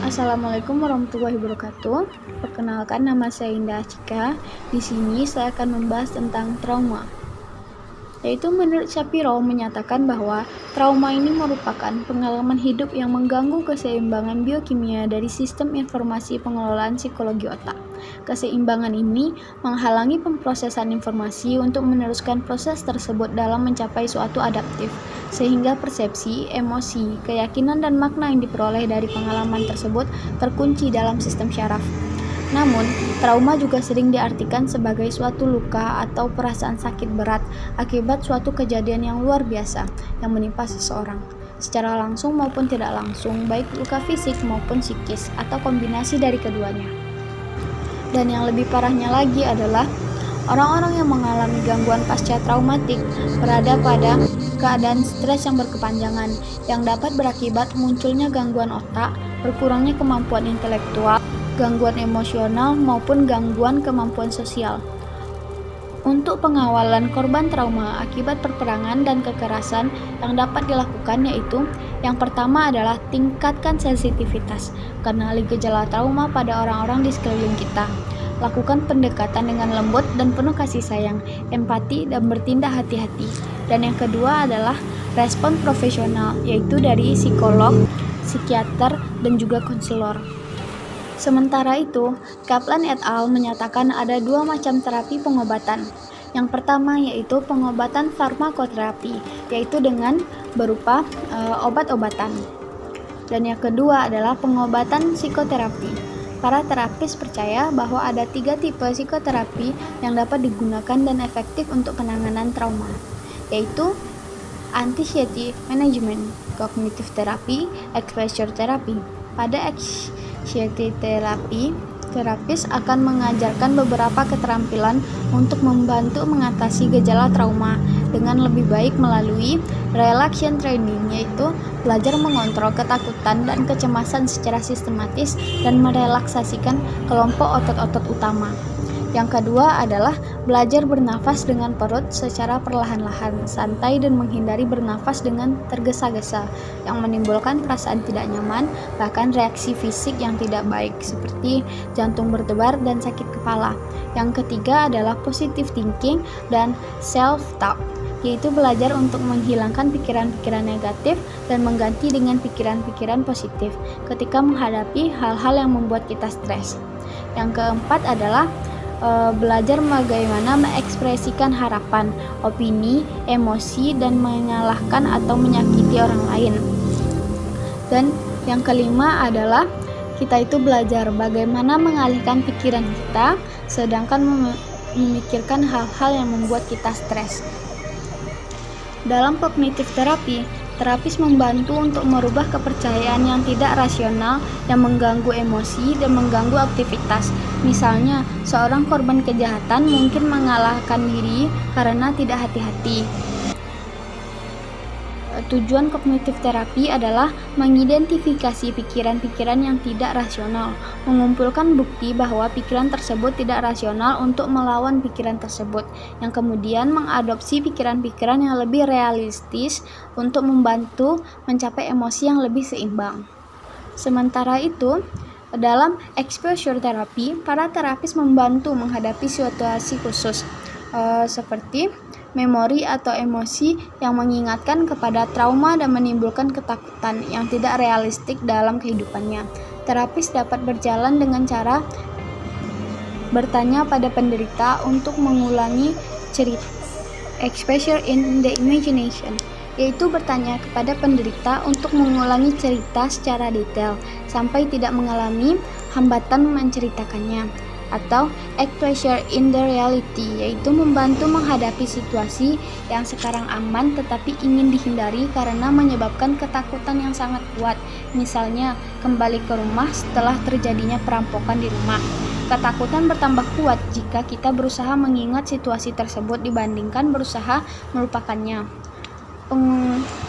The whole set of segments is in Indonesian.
Assalamualaikum warahmatullahi wabarakatuh. Perkenalkan, nama saya Indah Cika. Di sini saya akan membahas tentang trauma. Yaitu menurut Shapiro menyatakan bahwa trauma ini merupakan pengalaman hidup yang mengganggu keseimbangan biokimia dari sistem informasi pengelolaan psikologi otak. Keseimbangan ini menghalangi pemrosesan informasi untuk meneruskan proses tersebut dalam mencapai suatu adaptif, sehingga persepsi, emosi, keyakinan, dan makna yang diperoleh dari pengalaman tersebut terkunci dalam sistem syaraf. Namun, trauma juga sering diartikan sebagai suatu luka atau perasaan sakit berat akibat suatu kejadian yang luar biasa yang menimpa seseorang, secara langsung maupun tidak langsung, baik luka fisik maupun psikis, atau kombinasi dari keduanya. Dan yang lebih parahnya lagi adalah orang-orang yang mengalami gangguan pasca traumatik berada pada keadaan stres yang berkepanjangan yang dapat berakibat munculnya gangguan otak, berkurangnya kemampuan intelektual, gangguan emosional, maupun gangguan kemampuan sosial. Untuk pengawalan korban trauma akibat perperangan dan kekerasan yang dapat dilakukan yaitu yang pertama adalah tingkatkan sensitivitas, kenali gejala trauma pada orang-orang di sekeliling kita. Lakukan pendekatan dengan lembut dan penuh kasih sayang, empati, dan bertindak hati-hati. Dan yang kedua adalah respon profesional, yaitu dari psikolog, psikiater, dan juga konselor. Sementara itu, Kaplan et al. Menyatakan ada dua macam terapi pengobatan. Yang pertama yaitu pengobatan farmakoterapi, yaitu dengan berupa obat-obatan. Dan yang kedua adalah pengobatan psikoterapi. Para terapis percaya bahwa ada 3 tipe psikoterapi yang dapat digunakan dan efektif untuk penanganan trauma, yaitu anxiety management, cognitive therapy, exposure therapy. Pada anxiety therapy, terapis akan mengajarkan beberapa keterampilan untuk membantu mengatasi gejala trauma dengan lebih baik melalui relaxation training, yaitu belajar mengontrol ketakutan dan kecemasan secara sistematis dan merelaksasikan kelompok otot-otot utama. Yang kedua adalah belajar bernafas dengan perut secara perlahan-lahan, santai, dan menghindari bernafas dengan tergesa-gesa yang menimbulkan perasaan tidak nyaman, bahkan reaksi fisik yang tidak baik seperti jantung berdebar dan sakit kepala. Yang ketiga adalah positive thinking dan self-talk, yaitu belajar untuk menghilangkan pikiran-pikiran negatif dan mengganti dengan pikiran-pikiran positif ketika menghadapi hal-hal yang membuat kita stres. Yang keempat adalah belajar bagaimana mengekspresikan harapan, opini, emosi, dan menyalahkan atau menyakiti orang lain. Dan yang kelima adalah kita itu belajar bagaimana mengalihkan pikiran kita sedangkan memikirkan hal-hal yang membuat kita stres. Dalam kognitif terapi, terapis membantu untuk merubah kepercayaan yang tidak rasional yang mengganggu emosi dan mengganggu aktivitas. Misalnya, seorang korban kejahatan mungkin mengalahkan diri karena tidak hati-hati. Tujuan kognitif terapi adalah mengidentifikasi pikiran-pikiran yang tidak rasional, mengumpulkan bukti bahwa pikiran tersebut tidak rasional untuk melawan pikiran tersebut, yang kemudian mengadopsi pikiran-pikiran yang lebih realistis untuk membantu mencapai emosi yang lebih seimbang. Sementara itu, dalam exposure therapy, para terapis membantu menghadapi situasi khusus, seperti memori atau emosi yang mengingatkan kepada trauma dan menimbulkan ketakutan yang tidak realistik dalam kehidupannya. Terapis dapat berjalan dengan cara bertanya pada penderita untuk mengulangi cerita exposure in the imagination, yaitu bertanya kepada penderita untuk mengulangi cerita secara detail sampai tidak mengalami hambatan menceritakannya. Atau exposure in the reality, yaitu membantu menghadapi situasi yang sekarang aman tetapi ingin dihindari karena menyebabkan ketakutan yang sangat kuat. Misalnya, kembali ke rumah setelah terjadinya perampokan di rumah. Ketakutan bertambah kuat jika kita berusaha mengingat situasi tersebut dibandingkan berusaha melupakannya.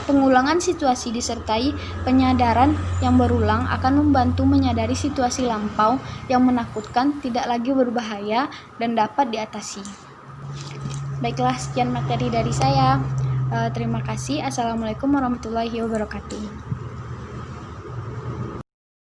Pengulangan situasi disertai penyadaran yang berulang akan membantu menyadari situasi lampau yang menakutkan tidak lagi berbahaya dan dapat diatasi. Baiklah, sekian materi dari saya. Terima kasih. Assalamualaikum warahmatullahi wabarakatuh.